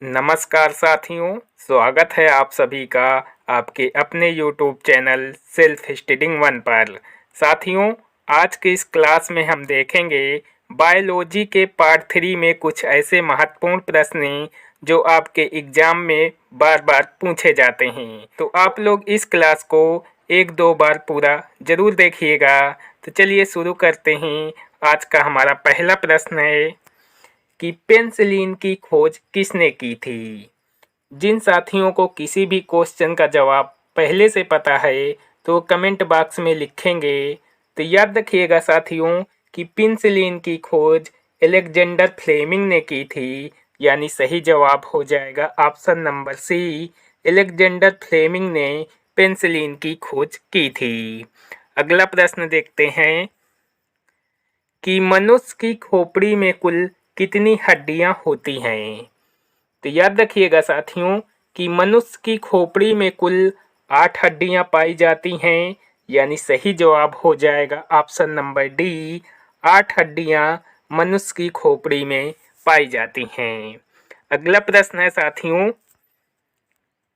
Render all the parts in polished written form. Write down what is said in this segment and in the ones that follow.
नमस्कार साथियों, स्वागत है आप सभी का आपके अपने YouTube channel self studying one पर। साथियों, आज की इस क्लास में हम देखेंगे बायोलॉजी के पार्ट 3 में कुछ ऐसे महत्वपूर्ण प्रश्न जो आपके एग्जाम में बार बार पूछे जाते हैं। तो आप लोग इस क्लास को एक दो बार पूरा जरूर देखिएगा। तो चलिए शुरू करते हैं। आज का हमारा पहला प्रश्न है कि पेनिसिलिन की खोज किसने की थी। जिन साथियों को किसी भी क्वेश्चन का जवाब पहले से पता है तो कमेंट बॉक्स में लिखेंगे। तो याद रखिएगा साथियों कि पेनिसिलिन की खोज अलेक्जेंडर फ्लेमिंग ने की थी, यानी सही जवाब हो जाएगा option number C, Alexander Fleming ने पेनिसिलिन की खोज की थी। अगला प्रश्न देखते हैं कि मनुष्य की खोपड़ी में कुल कितनी हड्डियां होती हैं। तो याद रखिएगा साथियों कि मनुष्य की खोपड़ी में कुल 8 हड्डियां पाई जाती हैं, यानी सही जवाब हो जाएगा ऑप्शन नंबर डी, 8 हड्डियां मनुष्य की खोपड़ी में पाई जाती हैं। अगला प्रश्न है साथियों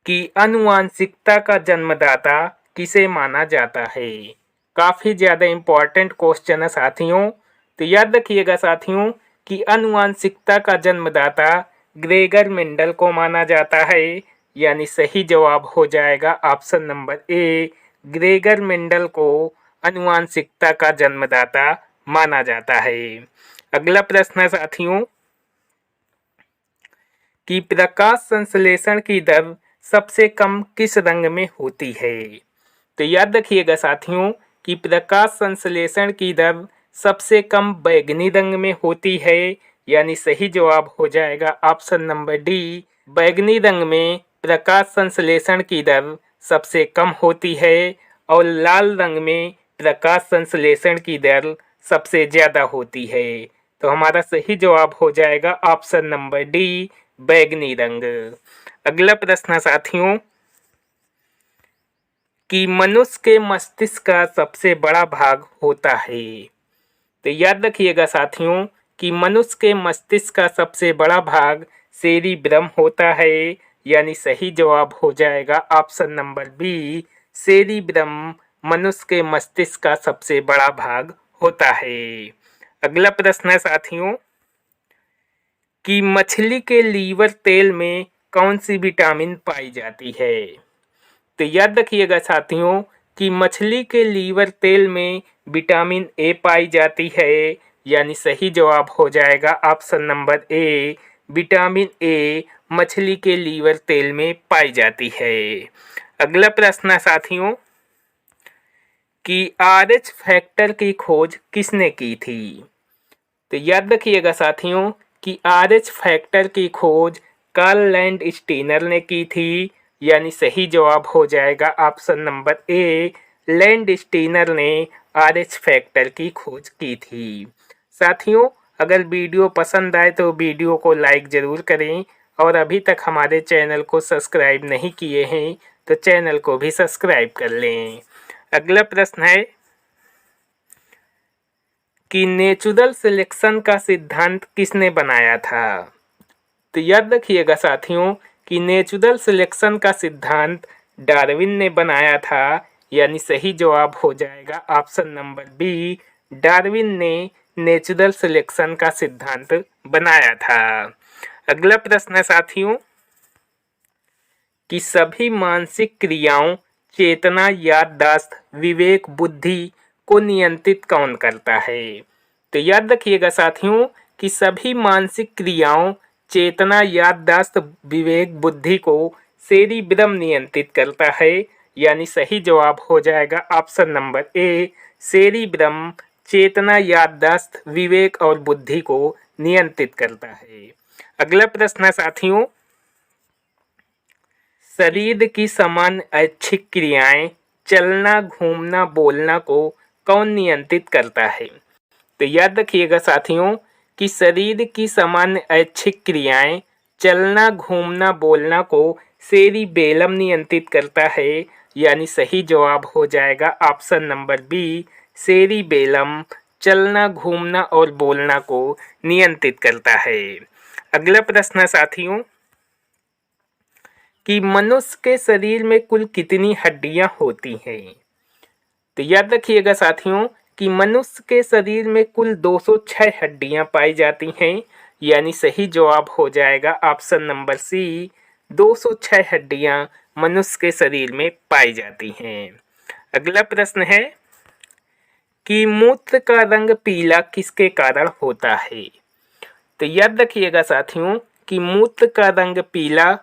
कि आनुवांशिकता का जन्मदाता किसे माना जाता है। काफ़ी ज़्यादा इम्पोर्टेंट क्वेश्चन है साथियों। तो याद रखिएगा साथियों कि आनुवांशिकता का जन्मदाता ग्रेगर मेंडल को माना जाता है, यानी सही जवाब हो जाएगा option number A, Gregor Mendel को आनुवांशिकता का जन्मदाता माना जाता है। अगला प्रश्न है साथियों कि प्रकाश संश्लेषण की दर सबसे कम किस रंग में होती है। तो याद रखिएगा साथियों कि प्रकाश संश्लेषण की दर सबसे कम बैंगनी रंग में होती है, यानी सही जवाब हो जाएगा ऑप्शन नंबर डी, बैंगनी रंग में प्रकाश संश्लेषण की दर सबसे कम होती है और लाल रंग में प्रकाश संश्लेषण की दर सबसे ज़्यादा होती है। तो हमारा सही जवाब हो जाएगा ऑप्शन नंबर डी, बैंगनी रंग। अगला प्रश्न साथियों कि मनुष्य के मस्तिष्क का सबसे बड़ा भाग होता है। तो याद रखिएगा साथियों कि मनुष्य के मस्तिष्क का सबसे बड़ा भाग सेरिब्रम होता है, यानी सही जवाब हो जाएगा ऑप्शन नंबर बी, सेरिब्रम मनुष्य के मस्तिष्क का सबसे बड़ा भाग होता है। अगला प्रश्न है साथियों कि मछली के लीवर तेल में कौन सी विटामिन पाई जाती है। तो याद रखिएगा साथियों कि मछली के लीवर तेल में विटामिन ए पाई जाती है, यानी सही जवाब हो जाएगा option number A, vitamin A मछली के लीवर तेल में पाई जाती है। अगला प्रश्न साथियों कि आरएच फैक्टर की खोज किसने की थी। तो याद रखिएगा साथियों कि आरएच फैक्टर की खोज कार्ल लैंडस्टीनर ने की थी, यानी सही जवाब हो जाएगा ऑप्शन नंबर ए, लैंडस्टीनर ने आरएच फैक्टर की खोज की थी। साथियों, अगर वीडियो पसंद आए तो वीडियो को लाइक ज़रूर करें और अभी तक हमारे चैनल को सब्सक्राइब नहीं किए हैं तो चैनल को भी सब्सक्राइब कर लें। अगला प्रश्न है कि नेचुरल सिलेक्शन का सिद्धांत किसने बनाया था। तो याद रखिएगा साथियों कि नेचुरल सिलेक्शन का सिद्धांत डार्विन ने बनाया था, यानी सही जवाब हो जाएगा ऑप्शन नंबर बी, डार्विन ने नेचुरल सिलेक्शन का सिद्धांत बनाया था। अगला प्रश्न है साथियों कि सभी मानसिक क्रियाओं चेतना, याददाश्त, विवेक, बुद्धि को नियंत्रित कौन करता है। तो याद रखिएगा साथियों कि सभी मानसिक क्रियाओं चेतना, याददाश्त, विवेक, बुद्धि को सेरिब्रम नियंत्रित करता है, यानी सही जवाब हो जाएगा ऑप्शन नंबर ए, सेरिब्रम चेतना, याददाश्त, विवेक और बुद्धि को नियंत्रित करता है। अगला प्रश्न साथियों शरीर की सामान्य ऐच्छिक क्रियाएं चलना, घूमना, बोलना को कौन नियंत्रित करता है। तो याद रखिएगा साथियों कि शरीर की सामान्य ऐच्छिक क्रियाएं चलना, घूमना, बोलना को सेरिबेलम नियंत्रित करता है, यानी सही जवाब हो जाएगा ऑप्शन नंबर बी, सेरिबेलम चलना, घूमना और बोलना को नियंत्रित करता है। अगला प्रश्न साथियों कि मनुष्य के शरीर में कुल कितनी हड्डियां होती हैं। तो याद रखिएगा साथियों कि मनुष्य के शरीर में कुल 206 हड्डियां पाई जाती हैं, यानी सही जवाब हो जाएगा ऑप्शन नंबर सी, 206 हड्डियां मनुष्य के शरीर में पाई जाती हैं। अगला प्रश्न है कि मूत्र का रंग पीला किसके कारण होता है। तो याद रखिएगा साथियों कि मूत्र का रंग पीला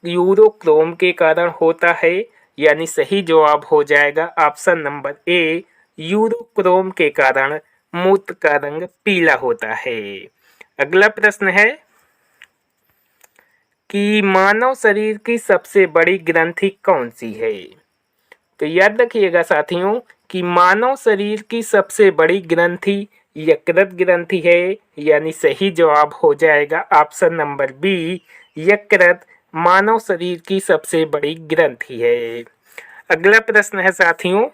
यूरोक्रोम के कारण होता है, यानी सही जवाब हो जाएगा ऑप्शन नंबर ए, यूरोक्रोम के कारण मूत्र का रंग पीला होता है। अगला प्रश्न है कि मानव शरीर की सबसे बड़ी ग्रंथि कौन सी है। तो याद रखिएगा साथियों कि मानव शरीर की सबसे बड़ी ग्रंथि यकृत ग्रंथि है, यानी सही जवाब हो जाएगा ऑप्शन नंबर बी, यकृत मानव शरीर की सबसे बड़ी ग्रंथि है। अगला प्रश्न है साथियों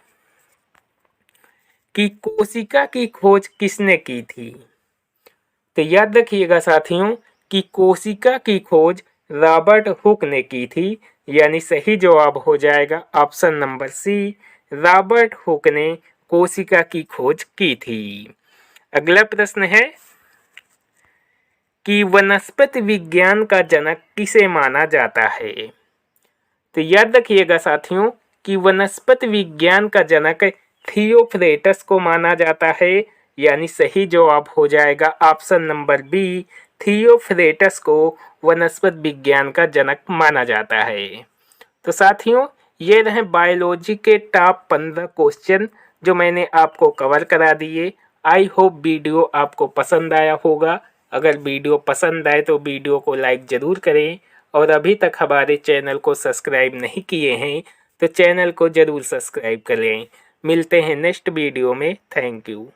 कि कोशिका की खोज किसने की थी। तो याद रखिएगा साथियों कि कोशिका की खोज रॉबर्ट हुक ने की थी, यानी सही जवाब हो जाएगा option number C, Robert Hooke ने कोशिका की खोज की थी। अगला प्रश्न है कि वनस्पति विज्ञान का जनक किसे माना जाता है। तो याद रखिएगा साथियों कि वनस्पति विज्ञान का जनक थियोफ्रेटस को माना जाता है, यानी सही जवाब हो जाएगा ऑप्शन नंबर बी, थियोफ्रेटस को वनस्पति विज्ञान का जनक माना जाता है। तो साथियों ये रहे बायोलॉजी के टॉप 15 क्वेश्चन जो मैंने आपको कवर करा दिए। आई होप वीडियो आपको पसंद आया होगा। अगर वीडियो पसंद आए तो वीडियो को लाइक ज़रूर करें और अभी तक हमारे चैनल को सब्सक्राइब नहीं किए हैं तो चैनल को ज़रूर सब्सक्राइब करें। मिलते हैं नेक्स्ट वीडियो में। Thank you.